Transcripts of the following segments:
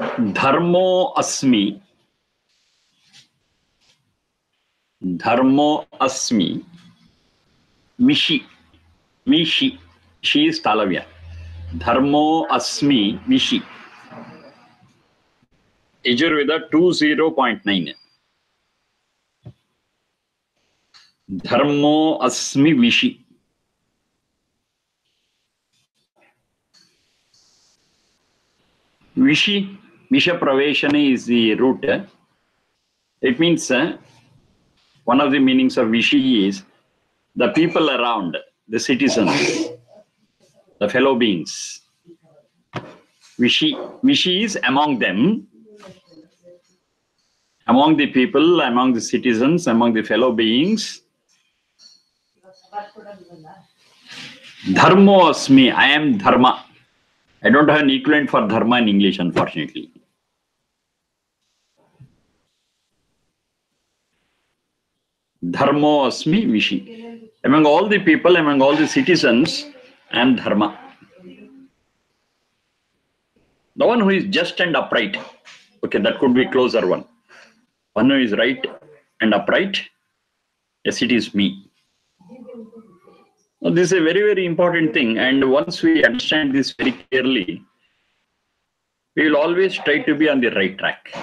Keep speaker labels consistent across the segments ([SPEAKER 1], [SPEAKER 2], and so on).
[SPEAKER 1] Dharmo asmi. Dharmo asmi. Vishi. Vishi. She is Talavya. Dharmo asmi Vishi. Yajurveda 20.9. Dharmo asmi Vishi. Vishi, Visha Praveshane is the root. It means one of the meanings of Vishi is the people around, the citizens, the fellow beings. Vishi is among them, among the people, among the citizens, among the fellow beings. Dharmo asmi, I am Dharma. I don't have an equivalent for Dharma in English, unfortunately. Dharmo asmi Vishi. Among all the people, among all the citizens, I am Dharma. The one who is just and upright. Okay, that could be closer one. One who is right and upright. Yes, it is me. Now, this is a very, very important thing. And once we understand this very clearly, we will always try to be on the right track.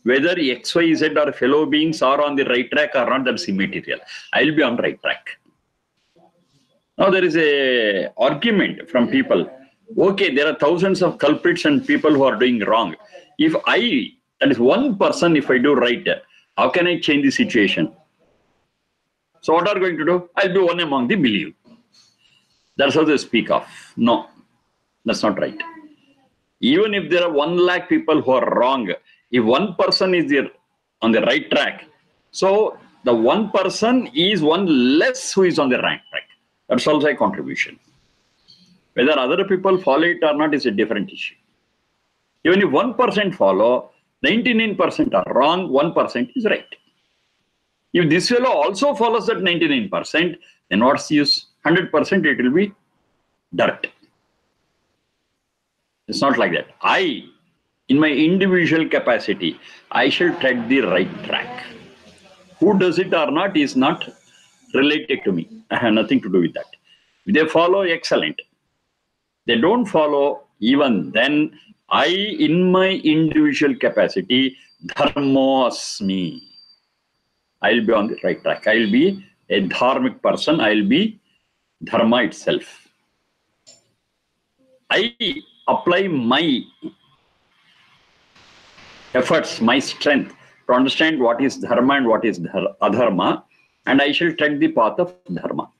[SPEAKER 1] Whether X, Y, Z or fellow beings are on the right track or not, that's immaterial. I will be on the right track. Now, there is a argument from people. Okay, there are thousands of culprits and people who are doing wrong. If that is one person, if I do right, how can I change the situation? So what are you going to do? I'll be one among the million. That's how they speak of. No, that's not right. Even if there are 1 lakh people who are wrong, if one person is there on the right track, so the one person is one less who is on the right track. That's also a contribution. Whether other people follow it or not is a different issue. Even if 1% follow, 99% are wrong, 1% is right. If this fellow also follows that 99%, then what's the use? 100% it will be dirt. It's not like that. In my individual capacity, I shall tread the right track. Who does it or not is not related to me. I have nothing to do with that. If they follow, excellent. They don't follow, even then, in my individual capacity, dharmo asmi. I'll be on the right track. I'll be a dharmic person. I'll be dharma itself. I apply my efforts, my strength to understand what is dharma and what is adharma, and I shall tread the path of dharma.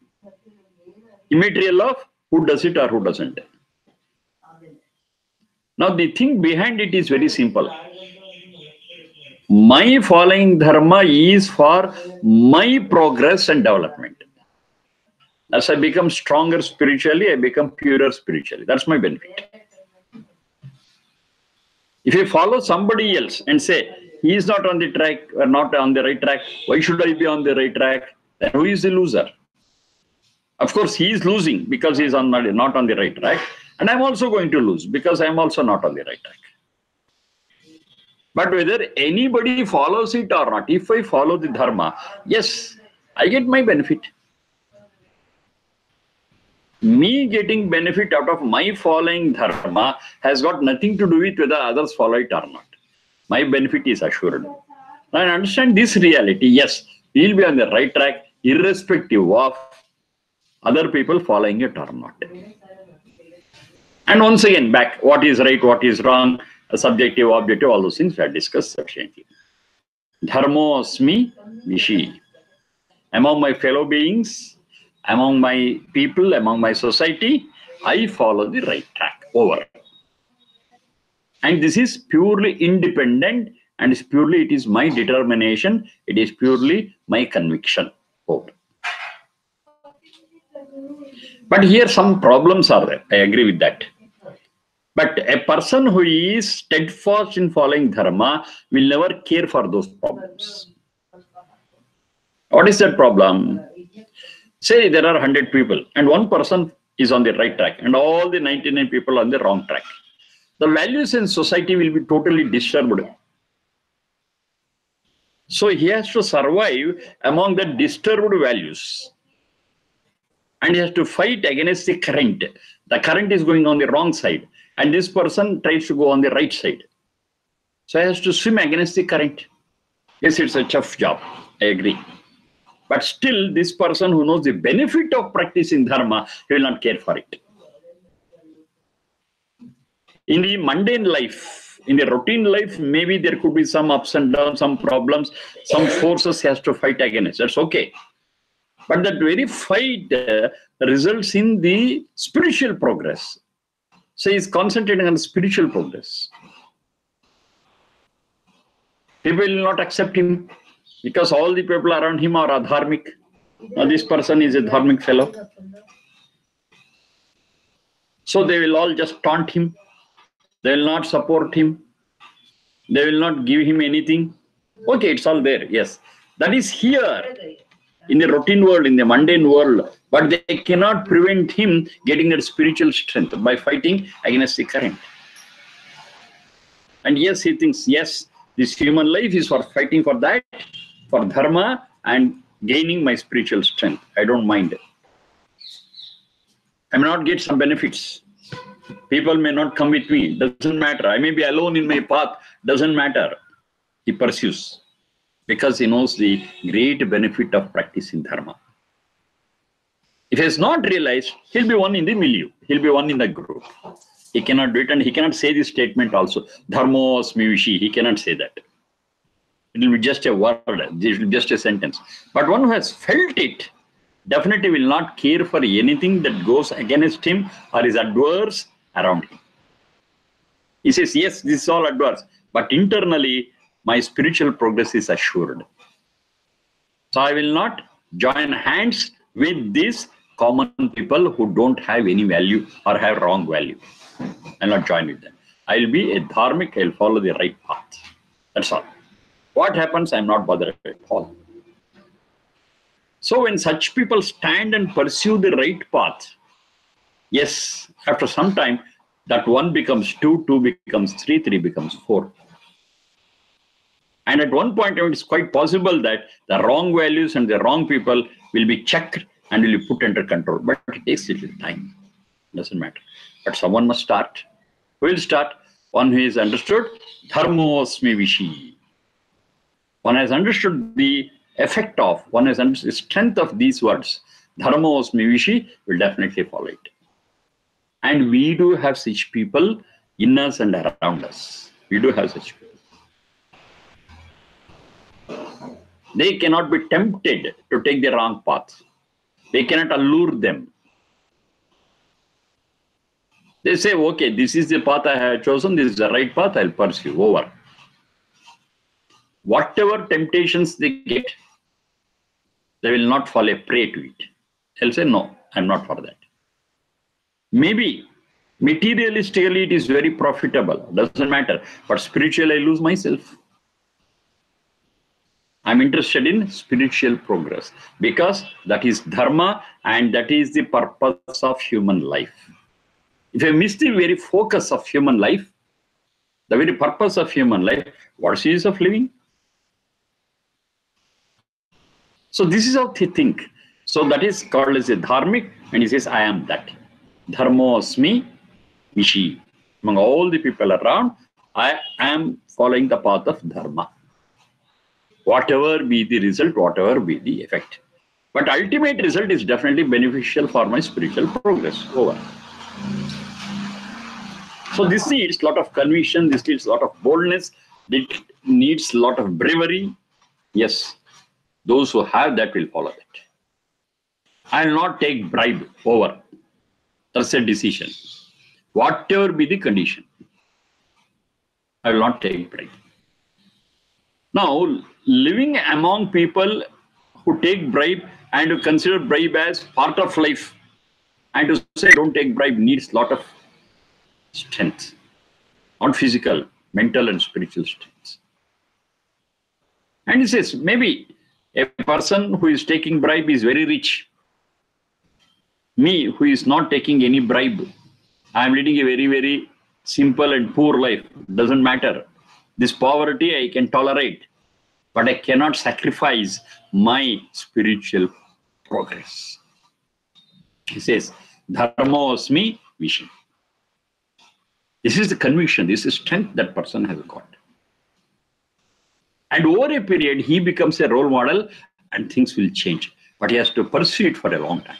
[SPEAKER 1] Immaterial of who does it or who doesn't. Now the thing behind it is very simple. My following dharma is for my progress and development. As I become stronger spiritually, I become purer spiritually. That's my benefit. If you follow somebody else and say, he is not on the track or not on the right track, why should I be on the right track? Then who is the loser? Of course, he is losing because he is not on the right track. And I'm also going to lose because I'm also not on the right track. But whether anybody follows it or not, if I follow the dharma, yes, I get my benefit. Me getting benefit out of my following dharma has got nothing to do with whether others follow it or not. My benefit is assured. Now, I understand this reality. Yes, we'll be on the right track, irrespective of other people following it or not. And once again, back, what is right, what is wrong, subjective, objective, all those things we have discussed sufficiently. Dharmo asmi vishi. Among my fellow beings, among my people, among my society, I follow the right track. Over. And this is purely independent, and it is my determination, it is purely my conviction. Over. But here some problems are there. I agree with that. But a person who is steadfast in following dharma will never care for those problems. What is that problem? Say there are 100 people and one person is on the right track and all the 99 people on the wrong track. the values in society will be totally disturbed. So he has to survive among the disturbed values. And he has to fight against the current. The current is going on the wrong side. And this person tries to go on the right side. So he has to swim against the current. Yes, it's a tough job. I agree. But still, this person who knows the benefit of practicing dharma, he will not care for it. In the mundane life, in the routine life, maybe there could be some ups and downs, some problems, some forces he has to fight against. That's okay. But that very fight results in the spiritual progress. So he's concentrating on spiritual progress. People will not accept him because all the people around him are adharmic. Now this person is a dharmic fellow. So they will all just taunt him. They will not support him. They will not give him anything. Okay, it's all there. Yes. That is here in the routine world, in the mundane world. But they cannot prevent him getting that spiritual strength by fighting against the current. And yes, he thinks, yes, this human life is for fighting for that, for dharma and gaining my spiritual strength. I don't mind. I may not get some benefits. People may not come with me. Doesn't matter. I may be alone in my path. Doesn't matter. He pursues because he knows the great benefit of practicing dharma. If he has not realized, he'll be one in the milieu. He'll be one in the group. He cannot do it, and he cannot say this statement also. Dharmo asmi vishi. He cannot say that. It will be just a word. It will be just a sentence. But one who has felt it definitely will not care for anything that goes against him or is adverse around him. He says, yes, this is all adverse, but internally, my spiritual progress is assured. So I will not join hands with these common people who don't have any value or have wrong value. I will not join with them. I will be a dharmic, I will follow the right path. That's all. What happens, I am not bothered at all. So when such people stand and pursue the right path, yes, after some time, that 1 becomes 2, 2 becomes 3, 3 becomes 4. And at one point, it is quite possible that the wrong values and the wrong people will be checked and will be put under control. But it takes a little time. Doesn't matter. But someone must start. Who will start? One who is understood, dharmo asmi vishi. One has understood the effect of, one has understood the strength of these words. Dharmo asmi vishi will definitely follow it. And we do have such people in us and around us. We do have such people. They cannot be tempted to take the wrong path. They cannot allure them. They say, okay, this is the path I have chosen, this is the right path, I'll pursue. Over. Whatever temptations they get, they will not fall a prey to it. They'll say, no, I'm not for that. Maybe materialistically it is very profitable, doesn't matter. But spiritually I lose myself. I'm interested in spiritual progress because that is dharma and that is the purpose of human life. If I miss the very focus of human life, the very purpose of human life, what's the use of living? So this is how they think. So that is called as a dharmic, and he says, I am that. Dharmo asmi vishi. Among all the people around, I am following the path of dharma. Whatever be the result, whatever be the effect. But ultimate result is definitely beneficial for my spiritual progress. Over. So this needs a lot of conviction, this needs a lot of boldness, it needs a lot of bravery. Yes, those who have that will follow that. I will not take bribe. Over. That's a decision. Whatever be the condition, I will not take bribe. Now, living among people who take bribe and who consider bribe as part of life and to say don't take bribe needs a lot of strength, not physical, mental and spiritual strength. And he says, maybe a person who is taking bribe is very rich. Me, who is not taking any bribe, I am leading a very, very simple and poor life, doesn't matter. This poverty I can tolerate, but I cannot sacrifice my spiritual progress. He says, Dharma asmi vision. This is the conviction, this is strength that person has got. And over a period, he becomes a role model and things will change. But he has to pursue it for a long time.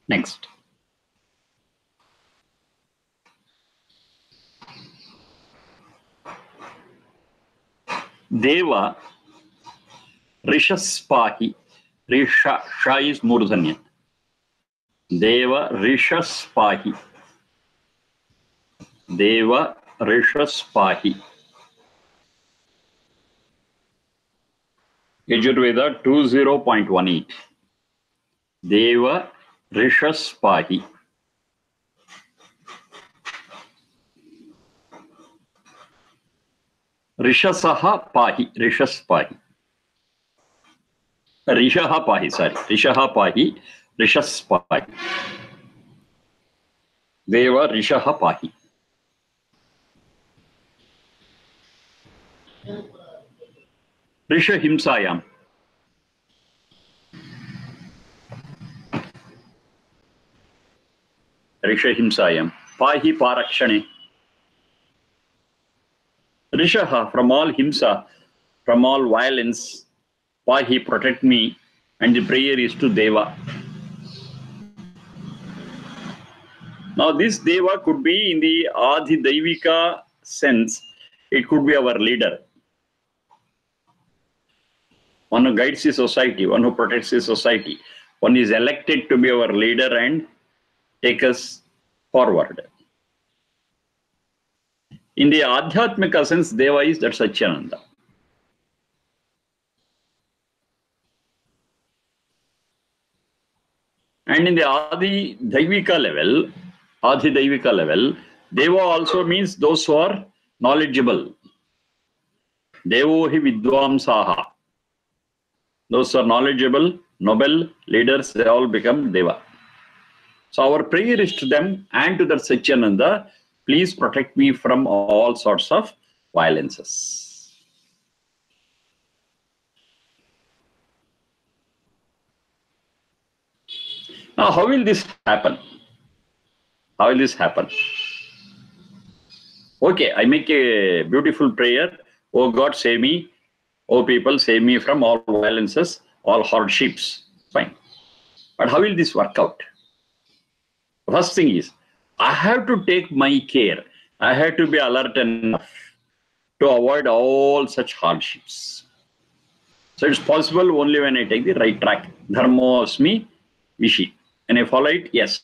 [SPEAKER 1] Next. Deva Rishaspahi. Risha, Sha is Murdhanya. Deva Rishaspahi. Deva Rishaspahi. Yajurveda 20.18. Deva Rishaspahi. Rishasaha Pahi. Rishaspahi. Rishaha Pahi, sorry. Rishaha Pahi. Rishaspahi. Deva Rishaha Pahi. Risha Himsayam. Risha Himsayam. Pahi Parakshane. Rishaha, from all Himsa, from all violence, Pahi, protect me. And the prayer is to Deva. Now this Deva could be in the Adi Daivika sense. It could be our leader. One who guides the society, one who protects the society. One is elected to be our leader and take us forward. In the Adhyatmika sense, Deva is that Satyananda. And in the Adi Daivika level, Deva also means those who are knowledgeable. Devo hi vidvamsaha. Those who are knowledgeable, noble leaders, they all become Deva. So our prayer is to them and to that Satyananda, please protect me from all sorts of violences. Now, how will this happen? How will this happen? Okay, I make a beautiful prayer. Oh God, save me. Oh people, save me from all violences, all hardships. Fine. But how will this work out? First thing is, I have to take my care. I have to be alert enough to avoid all such hardships. So it's possible only when I take the right track. Dharma asmi vishi. And I follow it, yes.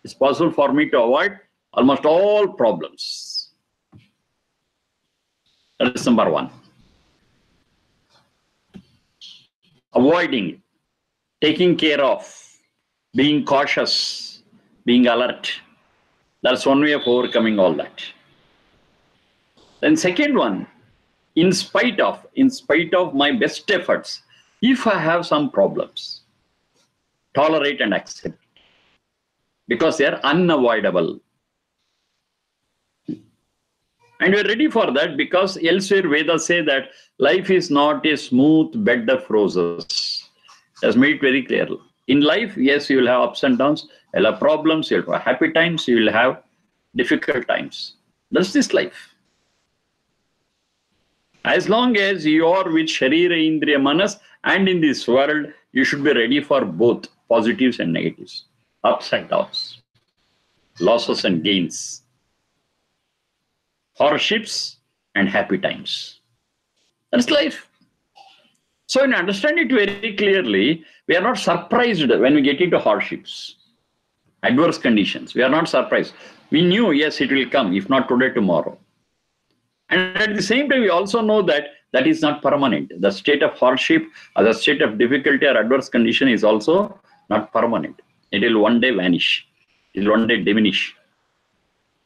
[SPEAKER 1] It's possible for me to avoid almost all problems. That is number one. Avoiding, taking care of, being cautious, being alert. That's one way of overcoming all that. Then second one, in spite of my best efforts, if I have some problems, tolerate and accept it, because they are unavoidable. And we're ready for that because elsewhere Vedas say that life is not a smooth bed of roses. That's made very clear. In life, yes, you will have ups and downs, you'll have problems, you'll have happy times, you will have difficult times. That's this life. As long as you are with Sharira, Indriya, Manas, and in this world, you should be ready for both positives and negatives, ups and downs, losses and gains, hardships and happy times. That's life. So when you understand it very clearly, we are not surprised when we get into hardships, adverse conditions. We are not surprised. We knew, yes, it will come, if not today, tomorrow. And at the same time, we also know that that is not permanent. The state of hardship or the state of difficulty or adverse condition is also not permanent. It will one day vanish. It will one day diminish.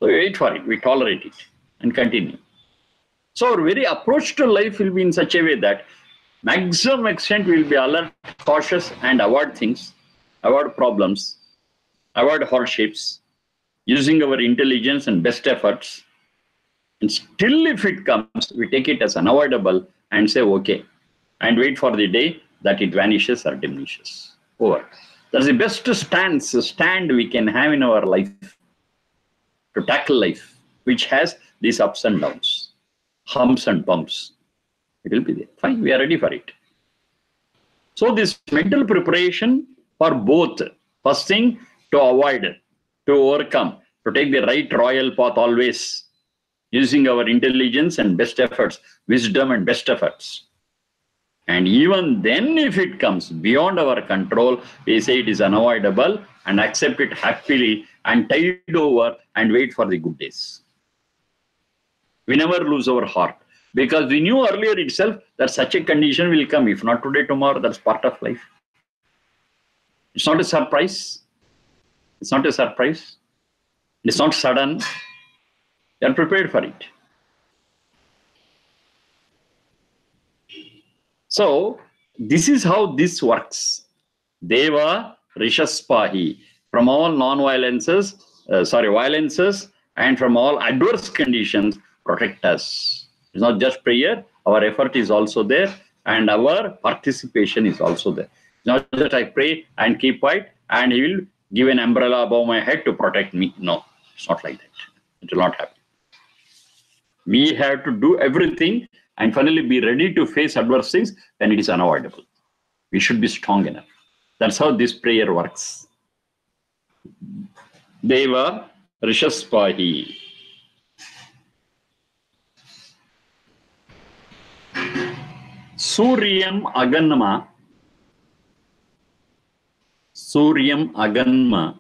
[SPEAKER 1] So we wait for it, we tolerate it and continue. So our very approach to life will be in such a way that maximum extent we will be alert, cautious and avoid things, avoid problems, avoid hardships, using our intelligence and best efforts. And still, if it comes, we take it as unavoidable and say, okay, and wait for the day that it vanishes or diminishes. Over. That's the best stand we can have in our life to tackle life, which has these ups and downs, humps and bumps. It will be there. Fine, we are ready for it. So this mental preparation for both, first thing, to avoid, to overcome, to take the right royal path always, using our intelligence and best efforts, wisdom and best efforts. And even then, if it comes beyond our control, we say it is unavoidable and accept it happily and tide over and wait for the good days. We never lose our heart because we knew earlier itself that such a condition will come. If not today, tomorrow, that's part of life. It's not a surprise. It's not a surprise. It's not sudden. You are prepared for it. So this is how this works. Deva Rishaspahi, from all non-violences, violences, and from all adverse conditions, protect us. It's not just prayer, our effort is also there, and our participation is also there. It's not that I pray and keep quiet, and he will give an umbrella above my head to protect me. No, it's not like that. It will not happen. We have to do everything and finally be ready to face adverse things when it is unavoidable. We should be strong enough. That's how this prayer works. Deva Rishaspahi. Suryam Aganma. Suryam Aganma.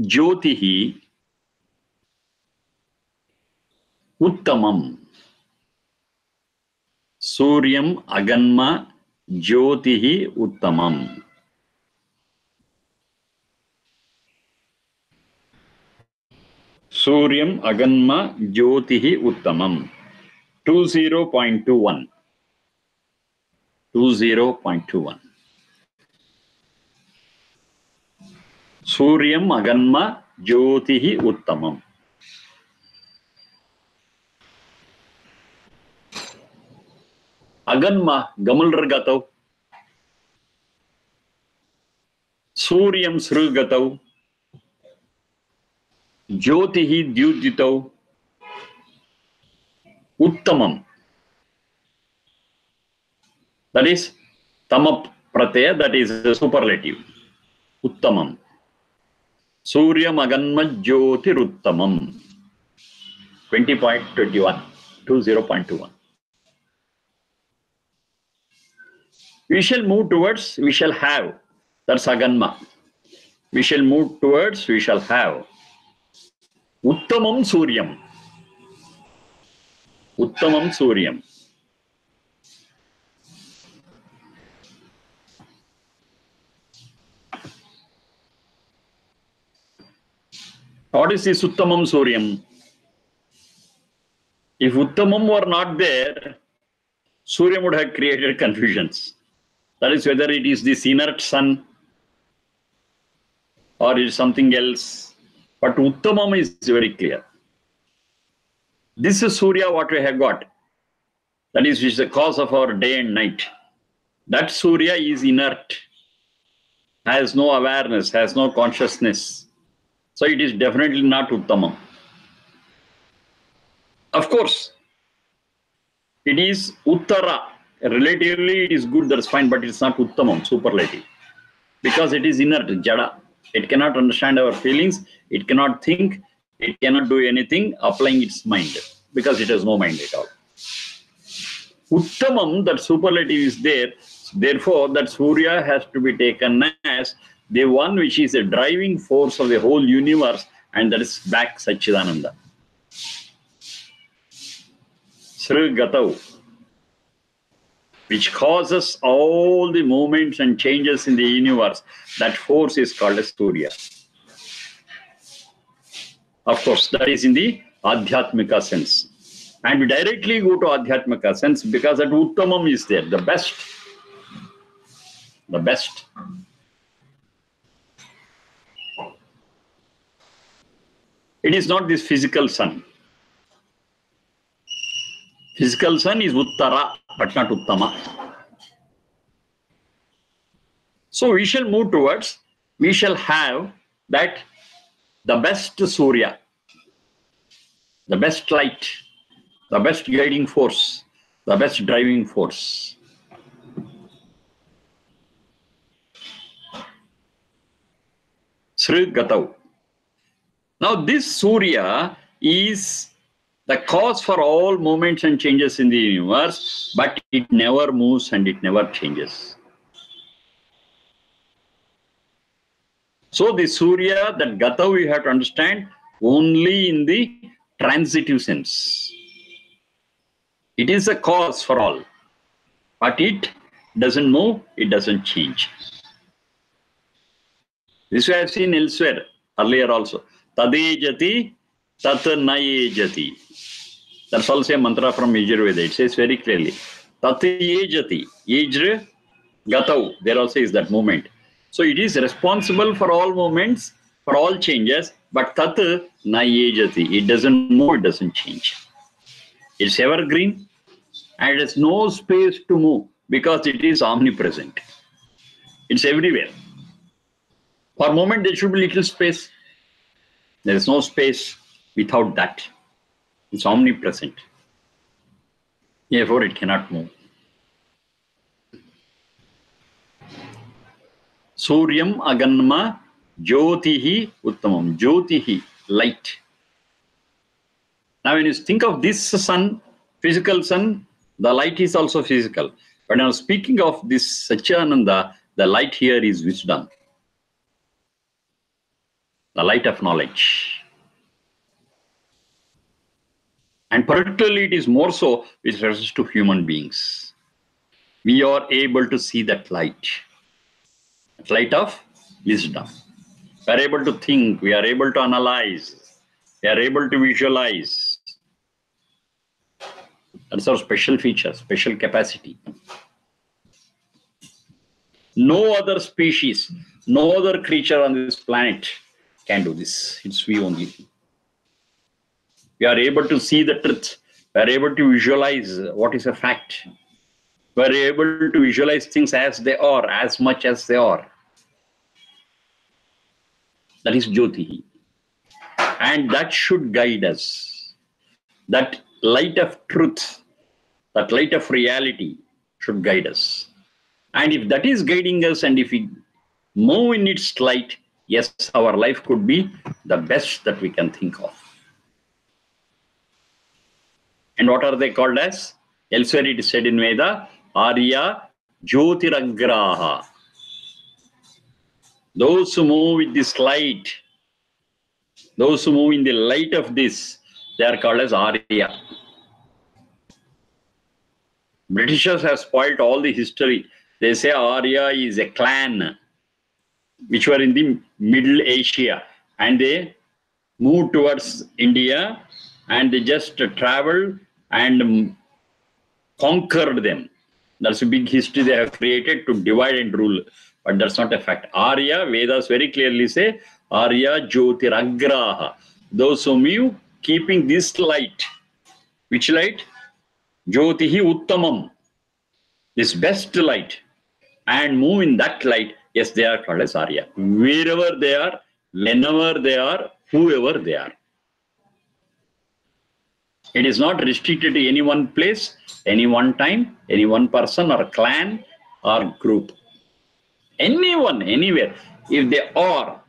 [SPEAKER 1] Jyotihi Uttamam. Suryam Aganma Jyotihi Uttamam. Suryam Aganma Jyotihi Uttamam. 20.21. 20.21. Suryam Aganma Jyotihi Uttamam. Aganma Gamulr Gatav. Suryam Sru Gatav. Jyotihi Dyuditav. Uttamam. That is Tamap Pratyaya, that is a superlative. Uttamam. Suryam Aganma Jyotiruttamam. 20.21. 20.21. We shall move towards, we shall have. That's Aganma. We shall move towards, we shall have. Uttamam Suryam. Uttamam Suryam. What is this Uttamam Suryam? If Uttamam were not there, Suryam would have created confusions. That is whether it is this inert sun or it is something else. But Uttamam is very clear. This is Surya, what we have got. That is which is the cause of our day and night. That Surya is inert, has no awareness, has no consciousness. So it is definitely not Uttamam. Of course, it is Uttara. Relatively, it is good, that's fine, but it's not Uttamam, superlative. Because it is inert, Jada. It cannot understand our feelings, it cannot think, it cannot do anything applying its mind, because it has no mind at all. Uttamam, that superlative is there, therefore that Surya has to be taken as the one which is the driving force of the whole universe, and that is back Satchidananda. Sri Gatav, which causes all the movements and changes in the universe, that force is called as Surya. Of course, that is in the Adhyatmika sense. And we directly go to Adhyatmika sense because that Uttamam is there, the best. The best. It is not this physical sun. Physical sun is Uttara, but not Uttama. So we shall move towards, we shall have that the best Surya, the best light, the best guiding force, the best driving force. Sri Gatau. Now this Surya is the cause for all movements and changes in the universe, but it never moves and it never changes. So the Surya, that Gatau, we have to understand only in the transitive sense. It is a cause for all, but it doesn't move, it doesn't change. This we have seen elsewhere, earlier also. Tadejati, tat nayejati. That's also a mantra from Yajurveda. It says very clearly. Tat yejati. Yejra, gatau. There also is that movement. So it is responsible for all movements, for all changes, but tat nayejati. It doesn't move, it doesn't change. It's evergreen and it has no space to move because it is omnipresent. It's everywhere. For a moment, there should be little space. There is no space without that. It's omnipresent. Therefore, it cannot move. Suryam aganma jyotihi uttamam. Jyotihi, light. Now, when you think of this sun, physical sun, the light is also physical. But now speaking of this Satchidananda, the light here is wisdom. The light of knowledge. And particularly it is more so with respect to human beings. We are able to see that light of wisdom. We are able to think, we are able to analyze, we are able to visualize. That's our special feature, special capacity. No other species, no other creature on this planet can do this. It's we only. We are able to see the truth. We are able to visualize what is a fact. We are able to visualize things as they are, as much as they are. That is Jyoti. And that should guide us. That light of truth, that light of reality should guide us. And if that is guiding us and if we move in its light, yes, our life could be the best that we can think of. And what are they called as? Elsewhere it is said in Veda, Arya Jyotiragraha. Those who move with this light, those who move in the light of this, they are called as Arya. Britishers have spoiled all the history. They say Arya is a clan which were in the Middle Asia, and they moved towards India and they just traveled and conquered them. That's a big history they have created to divide and rule, but that's not a fact. Arya, Vedas very clearly say, Arya Jyotiragraha. Those who move keeping this light. Which light? Jyotihi Uttamam. This best light. And move in that light, yes, they are called as Arya. Wherever they are, whenever they are, whoever they are. It is not restricted to any one place, any one time, any one person or clan or group. Anyone, anywhere, if they are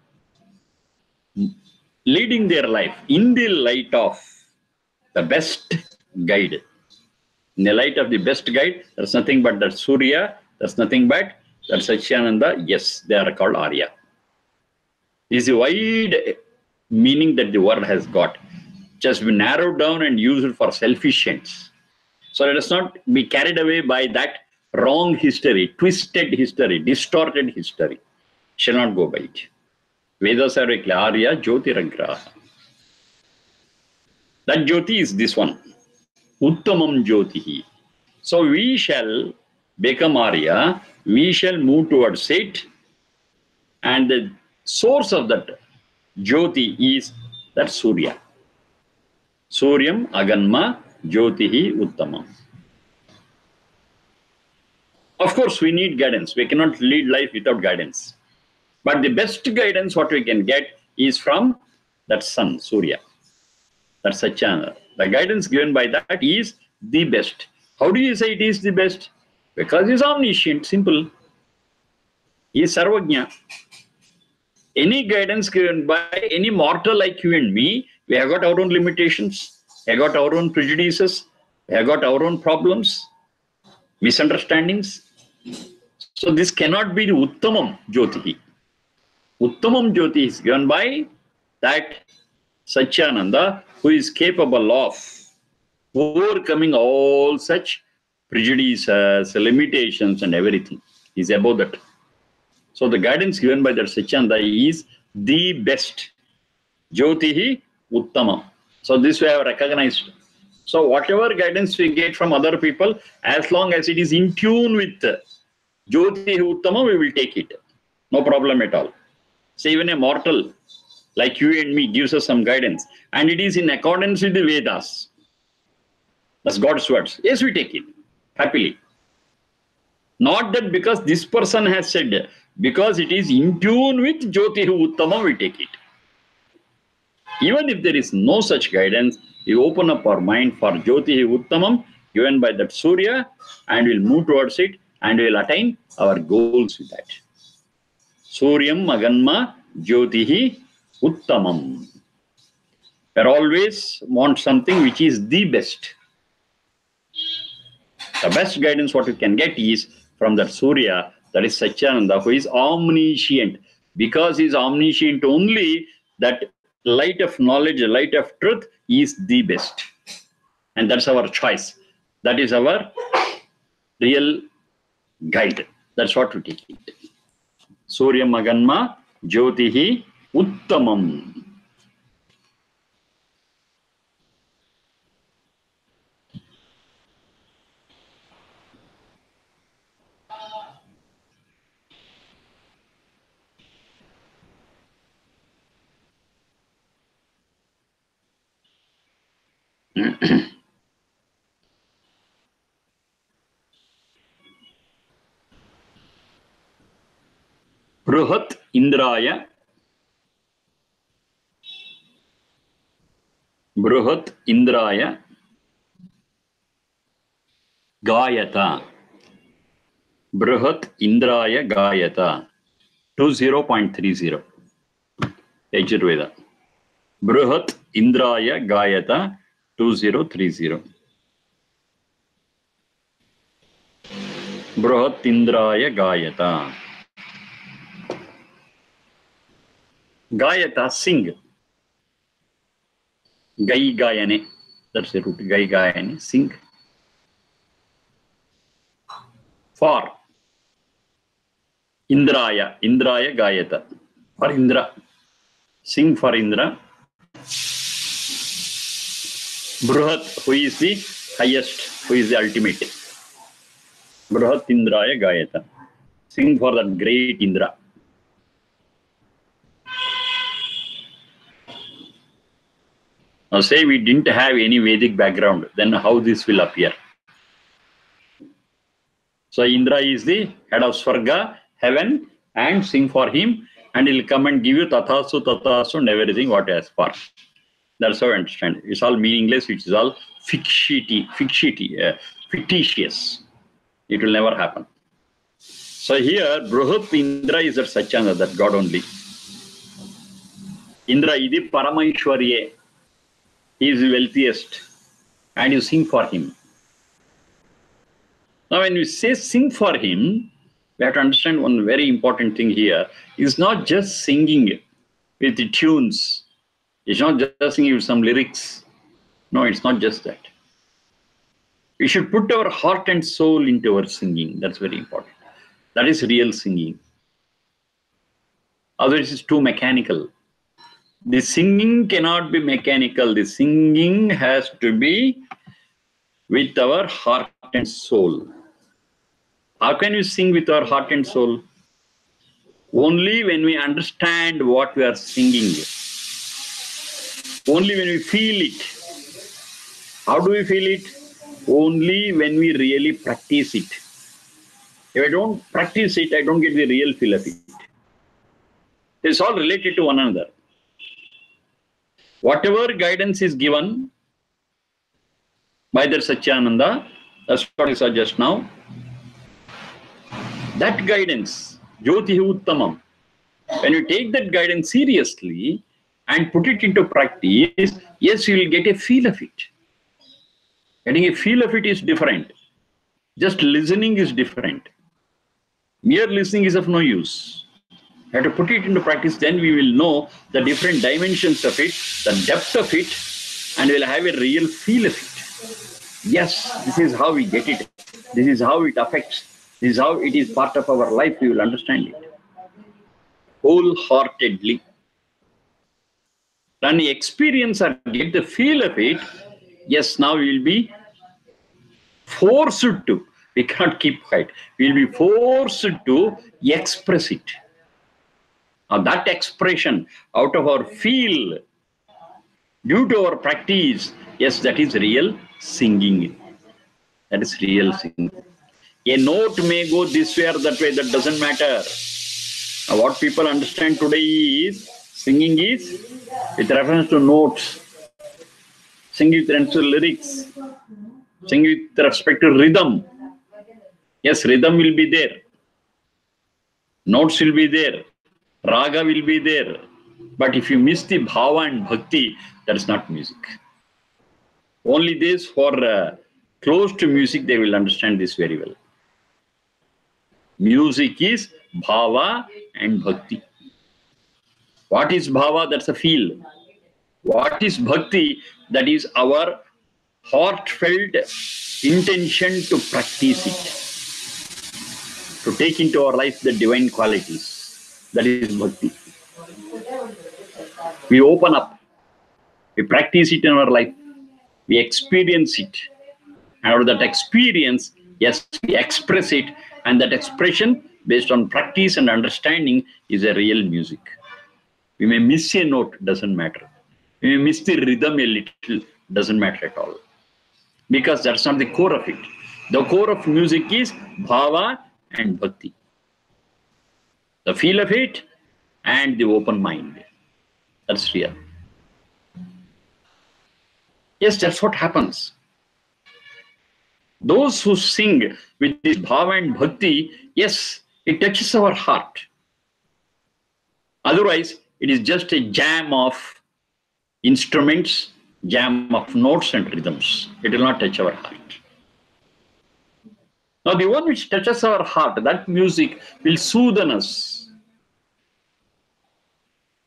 [SPEAKER 1] leading their life in the light of the best guide, in the light of the best guide, there's nothing but that Surya, there's nothing but that Satchidananda, yes, they are called Arya. This is a wide meaning that the word has got. Just be narrowed down and used for selfish ends. So let us not be carried away by that wrong history, twisted history, distorted history. Shall not go by it. Vedas are very clear. Arya Jyotiragraha. That Jyoti is this one. Uttamam Jyotihi. So we shall become Arya, we shall move towards it, and the source of that Jyoti is That's Surya. Suryam Aganma Jyotihi Uttamam. Of course, we need guidance. We cannot lead life without guidance. But the best guidance what we can get is from that sun, Surya. That's Satchananda. The guidance given by that is the best. How do you say it is the best? Because he's omniscient, simple. He is Sarvajna. Any guidance given by any mortal like you and me, we have got our own limitations, we have got our own prejudices, we have got our own problems, misunderstandings. So this cannot be the Uttamam Jyotihi. Uttamam Jyoti is given by that Satchananda, who is capable of overcoming all such prejudices, limitations, and everything. He is above that. So the guidance given by that Satchananda is the best. Jyotihi Uttamam. So this we have recognized. So whatever guidance we get from other people, as long as it is in tune with Jyotihi Uttamam, we will take it. No problem at all. So even a mortal like you and me gives us some guidance, and it is in accordance with the Vedas. That's God's words. Yes, we take it happily. Not that because this person has said, because it is in tune with Jyotihi Uttamam, we take it. Even if there is no such guidance, we open up our mind for Jyotihi Uttamam given by that Surya, and we'll move towards it, and we'll attain our goals with that. Suryam Aganma Jyotihi Uttamam. We always want something which is the best. The best guidance what we can get is from that Surya, that is Satchananda, who is omniscient. Because he is omniscient only, that light of knowledge, the light of truth is the best. And that's our choice. That is our real guide. That's what we take it. Surya Maganma Jyotihi Uttamam. Bruhat Indraya Gayata. Bruhat Indraya Gayata. 20.30. Yajurveda. Bruhat Indraya Gayata 2030. Bruhat Indraya Gayata. Gayata, sing. Gai Gayane. That's the root. Gai Gayane, sing. For Indraya. Indraya Gayata. For Indra. Sing for Indra. Bruhat, who is the highest, who is the ultimate. Bruhat Indraya Gayata. Sing for that great Indra. Now say we didn't have any Vedic background, then how this will appear? So Indra is the head of Swarga, heaven, and sing for him, and he'll come and give you tathasu and everything what he has for. That's how I understand. It's all meaningless, which is all fictitious. It will never happen. So here, Bruhat Indra is that Satchananda, that God only. Indra is the Paramaishwarye. He is the wealthiest, and you sing for him. Now, when we say sing for him, we have to understand one very important thing here. It's not just singing with the tunes. It's not just singing with some lyrics. No, it's not just that. We should put our heart and soul into our singing. That's very important. That is real singing. Otherwise, it's too mechanical. The singing cannot be mechanical. The singing has to be with our heart and soul. How can we sing with our heart and soul? Only when we understand what we are singing. Only when we feel it. How do we feel it? Only when we really practice it. If I don't practice it, I don't get the real feel of it. It's all related to one another. Whatever guidance is given by the Satyananda, that's what I saw just now. That guidance, Jyotihi Uttamam, when you take that guidance seriously and put it into practice, yes, you will get a feel of it. Getting a feel of it is different. Just listening is different. Mere listening is of no use. You have to put it into practice, then we will know the different dimensions of it, the depth of it, and we'll have a real feel of it. Yes, this is how we get it. This is how it affects. This is how it is part of our life. We will understand it wholeheartedly. When we experience or get the feel of it, yes, now we will be forced to. We cannot keep quiet. We will be forced to express it. Now that expression out of our feel, due to our practice, yes, that is real singing. That is real singing. A note may go this way or that way, that doesn't matter. Now, what people understand today is, singing is with reference to notes, singing with reference to lyrics, singing with respect to rhythm. Yes, rhythm will be there. Notes will be there. Raga will be there. But if you miss the bhava and bhakti, that is not music. Only those who are close to music, they will understand this very well. Music is bhava and bhakti. What is bhava? That's a feel. What is bhakti? That is our heartfelt intention to practice it, to take into our life the divine qualities. That is bhakti. We open up, we practice it in our life, we experience it, and out of that experience, yes, we express it, and that expression based on practice and understanding is a real music. We may miss a note, doesn't matter. We may miss the rhythm a little, doesn't matter at all. Because that's not the core of it. The core of music is bhava and bhakti. The feel of it and the open mind. That's real. Yes, that's what happens. Those who sing with this bhava and bhakti, yes, it touches our heart. Otherwise, it is just a jam of instruments, jam of notes and rhythms. It will not touch our heart. Now, the one which touches our heart, that music will soothe us,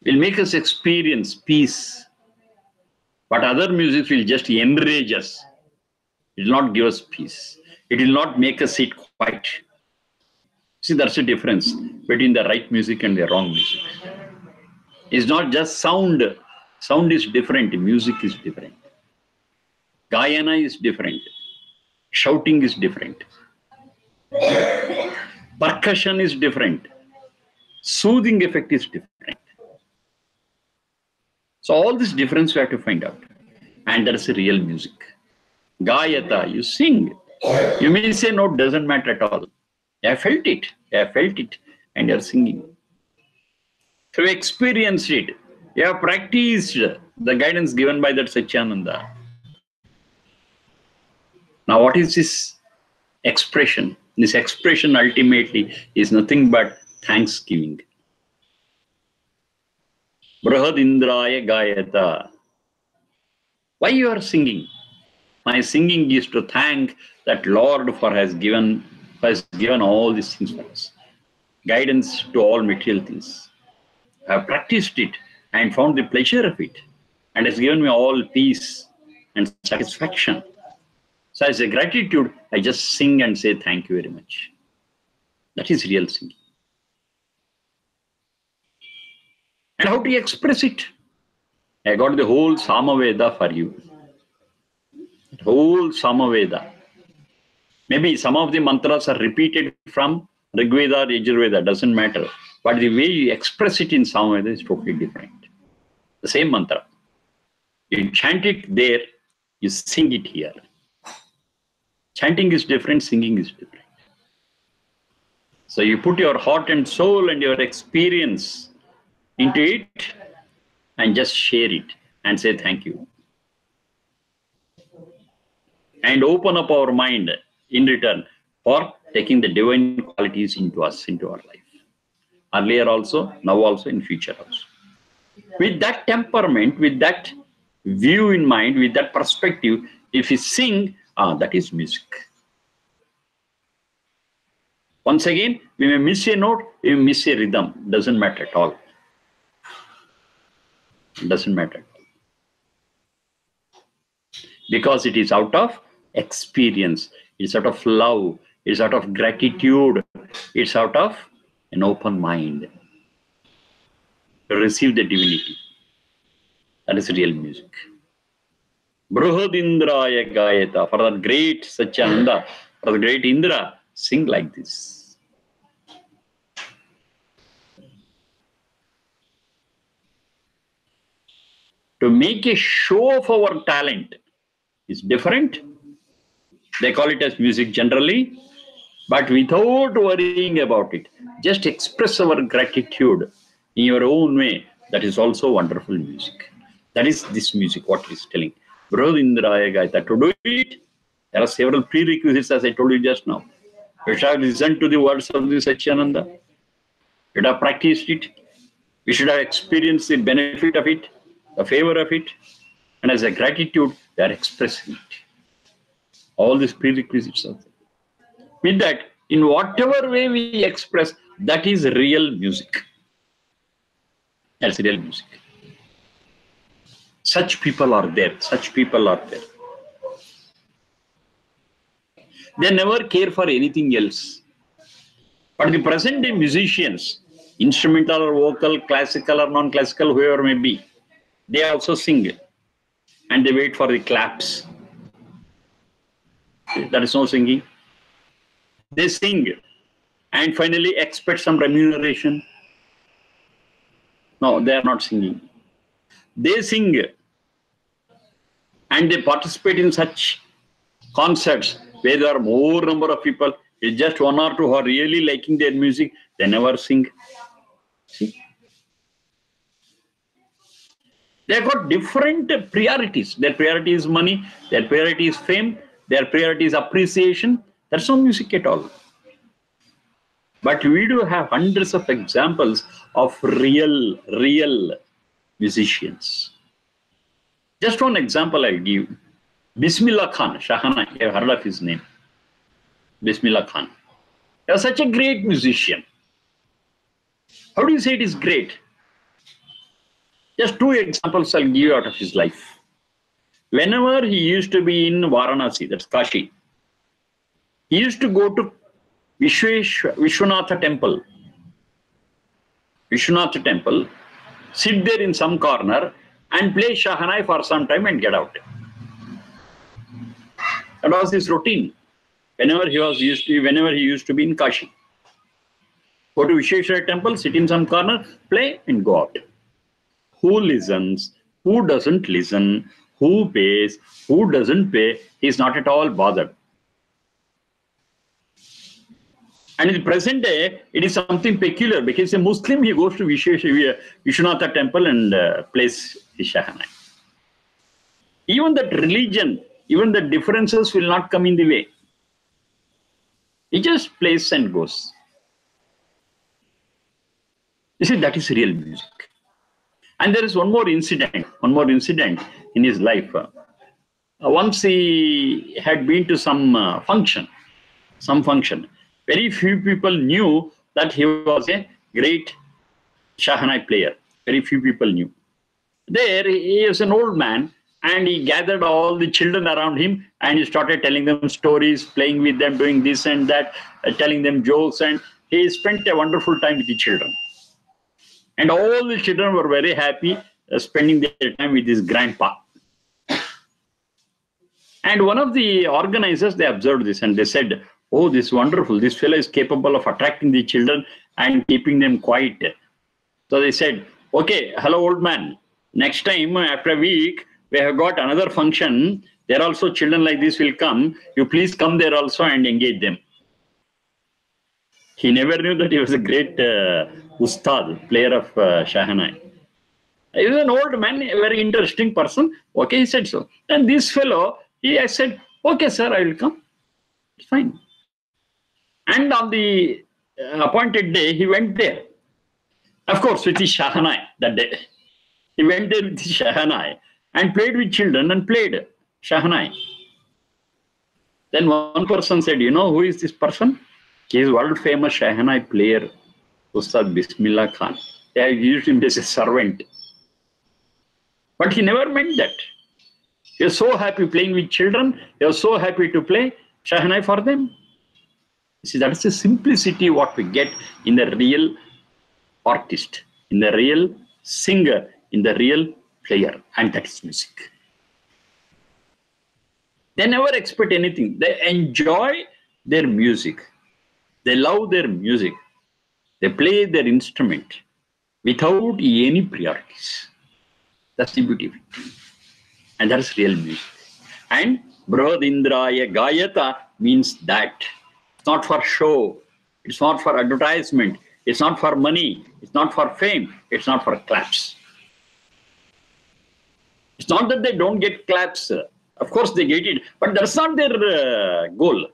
[SPEAKER 1] will make us experience peace. But other music will just enrage us. It will not give us peace. It will not make us sit quiet. See, that's the difference between the right music and the wrong music. It's not just sound. Sound is different. Music is different. Gayana is different. Shouting is different. Percussion is different. Soothing effect is different. So all this difference we have to find out. And that's the real music. Gayata, you sing. You may say no, doesn't matter at all. I felt it. I felt it. And you're singing. So you experienced it. You have practiced the guidance given by that Satyananda. Now what is this expression? This expression ultimately is nothing but thanksgiving. Brahadendraya Gayata. Why you are singing? My singing is to thank that Lord for has given all these things for us. Guidance to all material things. I have practiced it and found the pleasure of it, and has given me all peace and satisfaction. So as a gratitude, I just sing and say thank you very much. That is real singing. And how do you express it? I got the whole Samaveda for you. The whole Samaveda. Maybe some of the mantras are repeated from Rigveda or Yajurveda, doesn't matter. But the way you express it in Samaveda is totally different. The same mantra. You chant it there, you sing it here. Chanting is different, singing is different. So you put your heart and soul and your experience into it and just share it and say thank you. And open up our mind in return for taking the divine qualities into us, into our life. Earlier also, now also, in future also. With that temperament, with that view in mind, with that perspective, if we sing, that is music. Once again, we may miss a note, we may miss a rhythm. Doesn't matter at all. Doesn't matter. Because it is out of experience. It's out of love. It's out of gratitude. It's out of an open mind to receive the divinity. That is real music. Bruhadendraya Gayata. For that great Satyananda, for the great Indra, sing like this. To make a show of our talent is different. They call it as music generally, but without worrying about it. Just express our gratitude in your own way. That is also wonderful music. That is this music, what it is telling. Bruhadendraya Gayata. To do it, there are several prerequisites, as I told you just now. We should have listened to the words of the Satyananda. We should have practiced it. We should have experienced the benefit of it, the favor of it. And as a gratitude, they are expressing it. All these prerequisites are there. With that, in whatever way we express, that is real music. That's real music. Such people are there. Such people are there. They never care for anything else. But the present day musicians, instrumental or vocal, classical or non-classical, whoever may be, they also sing and they wait for the claps. That is no singing. They sing and finally expect some remuneration. No, they are not singing. They sing and they participate in such concerts where there are more number of people. It's just one or two who are really liking their music. They never sing. See? They have got different priorities. Their priority is money. Their priority is fame. Their priority is appreciation. That's no music at all. But we do have hundreds of examples of real musicians. Just one example I'll give. Bismillah Khan, Shahana, you have heard of his name. Bismillah Khan. He was such a great musician. How do you say it is great? Just two examples I'll give you out of his life. Whenever he used to be in Varanasi, that's Kashi, he used to go to Vishwanatha temple. Vishwanatha temple, sit there in some corner and play Shahanai for some time and get out. That was his routine. Whenever he used to be in Kashi. Go to Vishweshwara temple, sit in some corner, play and go out. Who listens? Who doesn't listen? Who pays? Who doesn't pay? He's not at all bothered. And in the present day, it is something peculiar because a Muslim, he goes to Vishwanatha temple and plays his Shahanai. Even that religion, even the differences will not come in the way. He just plays and goes. You see, that is real music. And there is one more incident in his life. Once he had been to some function. Very few people knew that he was a great Shahanai player. Very few people knew. There, he was an old man, and he gathered all the children around him, and he started telling them stories, playing with them, doing this and that, telling them jokes, and he spent a wonderful time with the children. And all the children were very happy spending their time with his grandpa. And one of the organizers, they observed this and they said, oh, this is wonderful. This fellow is capable of attracting the children and keeping them quiet. So they said, okay, hello, old man. Next time, after a week, we have got another function. There also children like this will come. You please come there also and engage them. He never knew that he was a great ustad, player of Shahanai. He was an old man, a very interesting person. Okay, he said so. And this fellow, I said, okay, sir, I will come. It's fine. And on the appointed day, he went there. Of course, with his Shahanai that day. He went there with his Shahanai and played with children and played Shahanai. Then one person said, you know who is this person? He is world famous Shahanai player, Ustad Bismillah Khan. They have used him as a servant. But he never meant that. He was so happy playing with children. He was so happy to play Shahanai for them. You see, that's the simplicity what we get in the real artist, in the real singer, in the real player, and that is music. They never expect anything. They enjoy their music. They love their music. They play their instrument without any priorities. That's the beauty of it. And that's real music. And Brahadindraya Gayata means that. It's not for show. It's not for advertisement. It's not for money. It's not for fame. It's not for claps. It's not that they don't get claps. Of course they get it. But that's not their goal.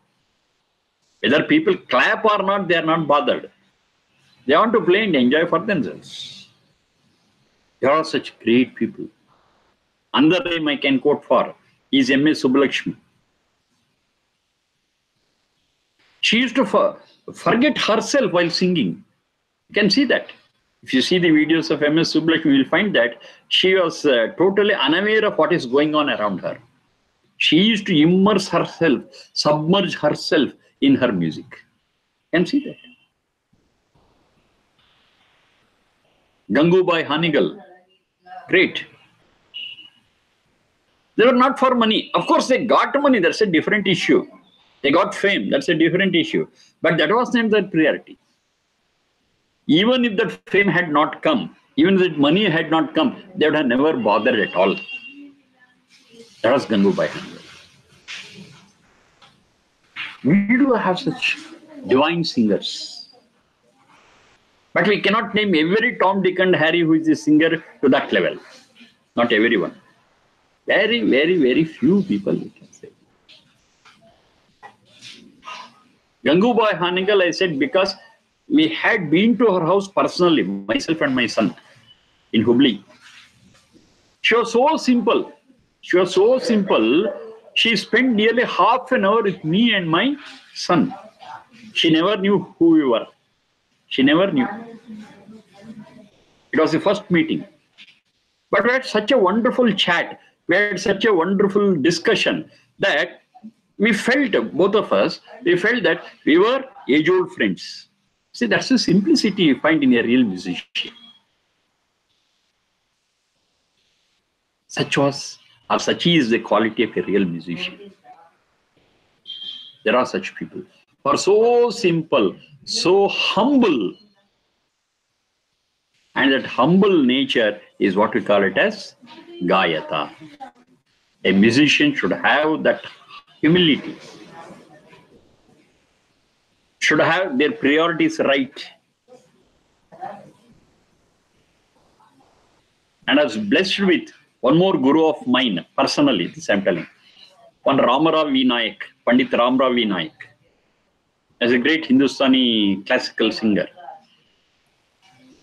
[SPEAKER 1] Whether people clap or not, they are not bothered. They want to play and enjoy for themselves. There are such great people. Another name I can quote for is M.S. Subbulakshmi. She used to forget herself while singing. You can see that. If you see the videos of M.S. Subbulakshmi, you will find that she was totally unaware of what is going on around her. She used to immerse herself, submerge herself in her music. You can see that. Gangubai Hanigal, great. They were not for money. Of course, they got money. That's a different issue. They got fame. That's a different issue. But that was not their priority. Even if that fame had not come, even if that money had not come, they would have never bothered at all. That was Gangubai Hanigal. We do have such divine singers. But we cannot name every Tom, Dick and Harry who is a singer to that level. Not everyone. Very, very, very few people we can say. Gangubai Hanigal, I said, because we had been to her house personally, myself and my son, in Hubli. She was so simple. She was so simple. She spent nearly half an hour with me and my son. She never knew who we were. She never knew. It was the first meeting. But we had such a wonderful chat. We had such a wonderful discussion that we felt, both of us, we felt that we were age-old friends. See, that's the simplicity you find in a real musician. Such is the quality of a real musician. There are such people who are so simple, so humble. And that humble nature is what we call it as Gayata. A musician should have that humility, should have their priorities right. And I was blessed with one more guru of mine, personally, this I'm telling. One Ramara V. Nayak, Pandit Ramara V. Nayak, as a great Hindustani classical singer.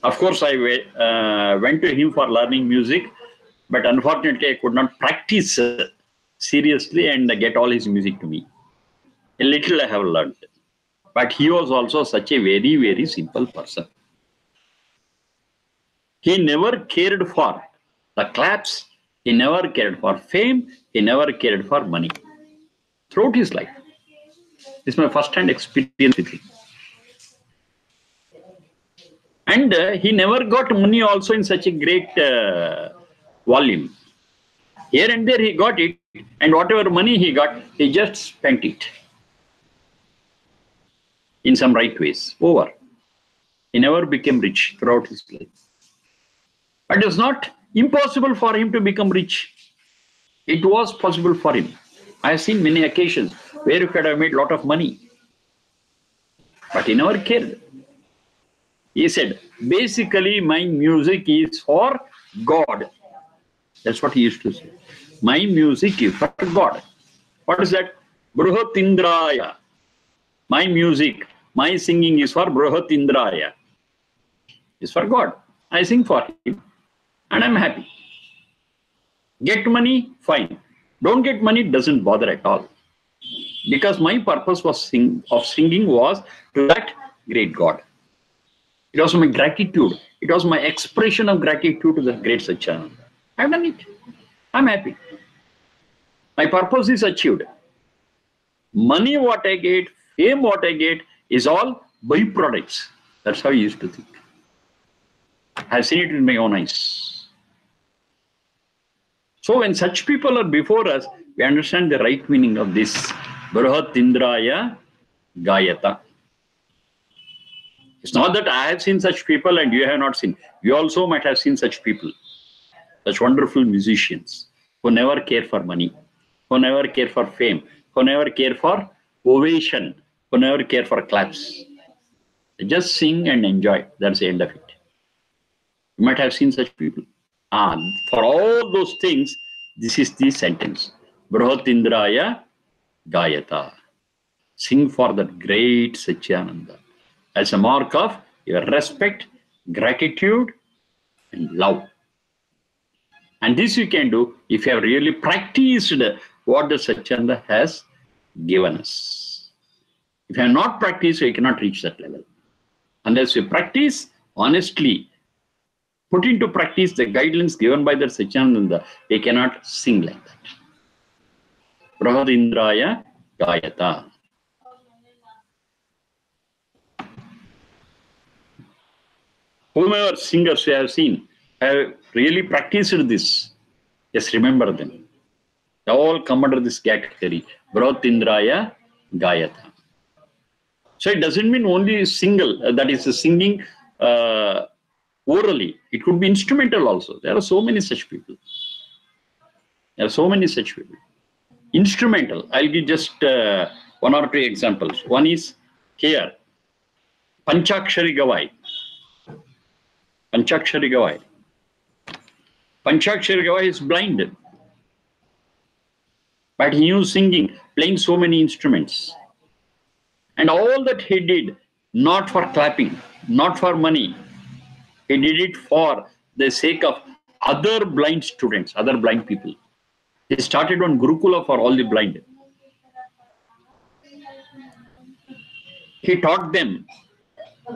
[SPEAKER 1] Of course, I went to him for learning music, but unfortunately, I could not practice seriously and get all his music to me. A little I have learned. But he was also such a very, very simple person. He never cared for the claps. He never cared for fame. He never cared for money. Throughout his life. This is my first-hand experience with him. And he never got money also in such a great volume. Here and there he got it, and whatever money he got, he just spent it in some right ways. Over. He never became rich throughout his life. But it was not impossible for him to become rich. It was possible for him. I have seen many occasions where he could have made a lot of money, but he never cared. He said, basically, my music is for God. That's what he used to say. My music is for God. What is that? Bruhatindraya. My music, my singing is for Bruhatindraya. It's for God. I sing for him and I'm happy. Get money, fine. Don't get money, doesn't bother at all. Because my purpose of singing was to that great God. It was my gratitude. It was my expression of gratitude to the great Satchidananda. I've done it. I'm happy. My purpose is achieved. Money what I get, fame what I get is all byproducts. That's how I used to think. I've seen it with my own eyes. So when such people are before us, we understand the right meaning of this. Bruhatindraya Gayata. It's not that I have seen such people and you have not seen. You also might have seen such people, such wonderful musicians who never care for money, who never care for fame, who never care for ovation, who never care for claps. They just sing and enjoy. That's the end of it. You might have seen such people. For all those things, this is the sentence. Bruhatindraya Gayata. Sing for that great Satchidananda as a mark of your respect, gratitude, and love. And this you can do if you have really practiced what the Satchidananda has given us. If you have not practiced, you cannot reach that level. Unless you practice honestly, put into practice the guidelines given by the Satchidananda, you cannot sing like that. Bruhatindraya Gayata. Whomever singers you have seen have really practiced this. Just remember them. They all come under this category. Bruhatindraya Gayata. So it doesn't mean only single, that is singing orally. It could be instrumental also. There are so many such people. There are so many such people. Instrumental. I'll give just one or two examples. One is here. Panchakshari Gavai. Panchakshari Gavai. Panchakshari Gavai is blind. But he knew singing, playing so many instruments. And all that he did, not for clapping, not for money. He did it for the sake of other blind students, other blind people. He started one Gurukula for all the blind. He taught them.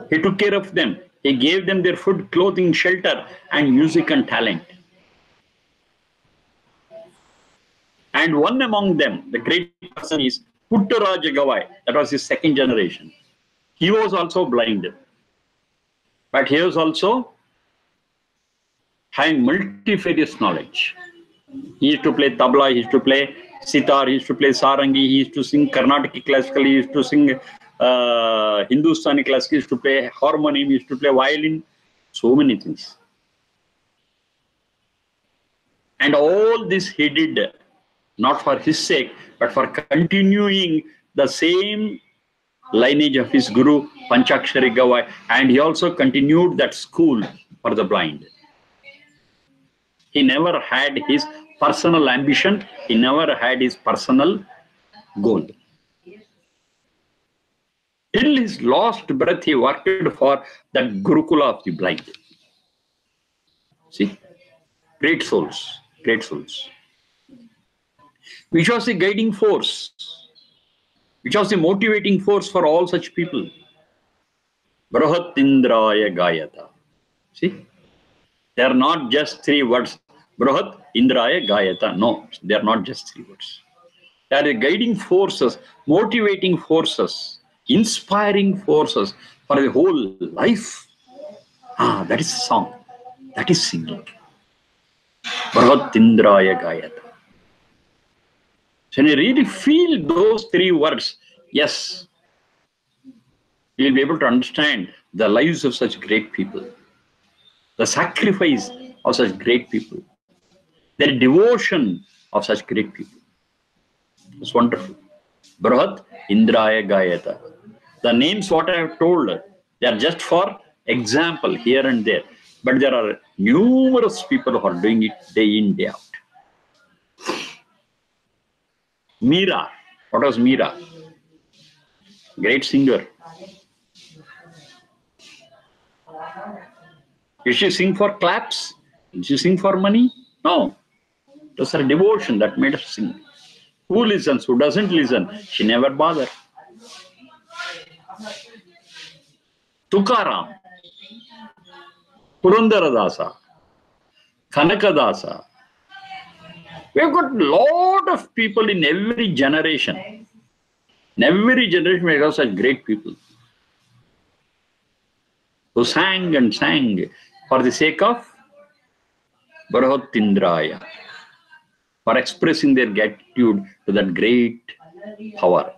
[SPEAKER 1] He took care of them. He gave them their food, clothing, shelter, and music and talent. And one among them, the great person is Puttaraja Gavai. That was his second generation. He was also blind. But he was also having multifarious knowledge. He used to play tabla, he used to play sitar, he used to play sarangi, he used to sing Carnatic classical, he used to sing Hindustani classical, he used to play harmonium, he used to play violin, so many things. And all this he did not for his sake, but for continuing the same lineage of his Guru, Panchakshari Gavai, and he also continued that school for the blind. He never had his personal ambition, he never had his personal goal. Till his last breath, he worked for that Gurukula of the blind. See, great souls, great souls. Which was the guiding force, which was the motivating force for all such people. Bruhatindraya Gayata. See, they are not just three words. Bruhat Indraya Gayata. No, they are not just three words. They are the guiding forces, motivating forces, inspiring forces for the whole life. That is song. That is singing. Bruhatindraya Gayata. So when you really feel those three words, yes, you will be able to understand the lives of such great people, the sacrifice of such great people, their devotion of such great people. It's wonderful. Brahat Indraya Gayata. The names what I have told, they are just for example here and there. But there are numerous people who are doing it day in, day out. Meera. What was Meera? Great singer. Did she sing for claps? Did she sing for money? No. It was her devotion that made her sing. Who listens? Who doesn't listen? She never bothered. Tukaram, Purandaradasa, Kanakadasa. We have got a lot of people in every generation. In every generation, we have such great people who sang and sang for the sake of Brahatindraya, for expressing their gratitude to that great power.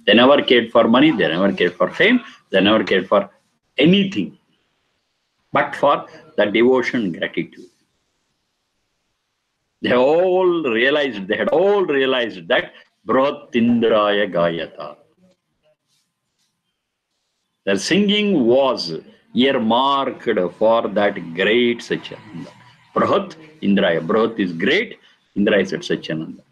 [SPEAKER 1] They never cared for money, they never cared for fame, they never cared for anything but for the devotion and gratitude. They had all realized that Brahatindraya Gayata. Their singing was earmarked for that great Satchidananda. Brahat Indraya. Brahat is great, Indra is at Satchidananda.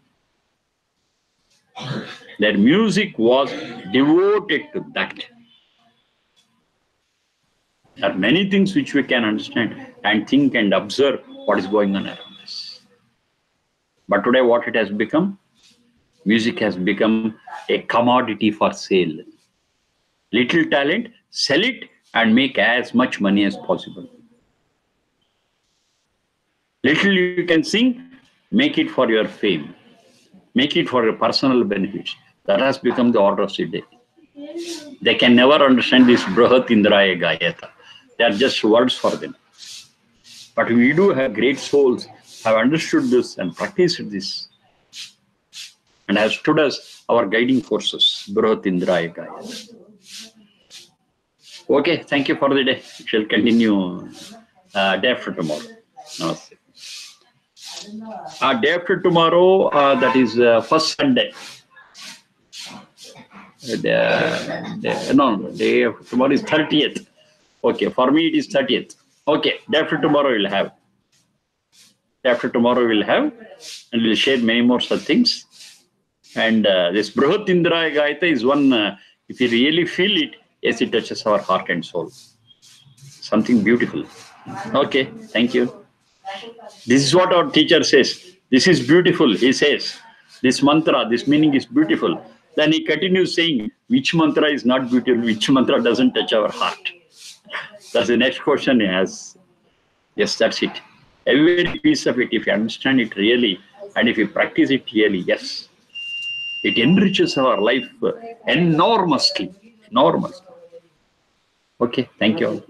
[SPEAKER 1] Their music was devoted to that. There are many things which we can understand and think and observe what is going on around us. But today what it has become? Music has become a commodity for sale. Little talent, sell it and make as much money as possible. Little you can sing, make it for your fame. Make it for your personal benefits. That has become the order of the day. They can never understand this Brahat Indraya Gayata. They are just words for them. But we do have great souls, have understood this and practiced this, and have stood as our guiding forces. Brahat Indraya Gayata. Okay, thank you for the day. We shall continue day after tomorrow. Namaste. Day after tomorrow, that is first Sunday. Day after tomorrow is 30th. Okay, for me it is 30th. Okay, day after tomorrow we'll have. Day after tomorrow we'll have, and we'll share many more such things. And this Brahat Indraya Gayata is one, if you really feel it, yes, it touches our heart and soul. Something beautiful. Okay, thank you. This is what our teacher says. This is beautiful, he says. This mantra, this meaning is beautiful. Then he continues saying, which mantra is not beautiful, which mantra doesn't touch our heart? That's the next question he has. Yes, that's it. Every piece of it, if you understand it really, and if you practice it really, yes, it enriches our life enormously. Enormously. Okay, thank you all.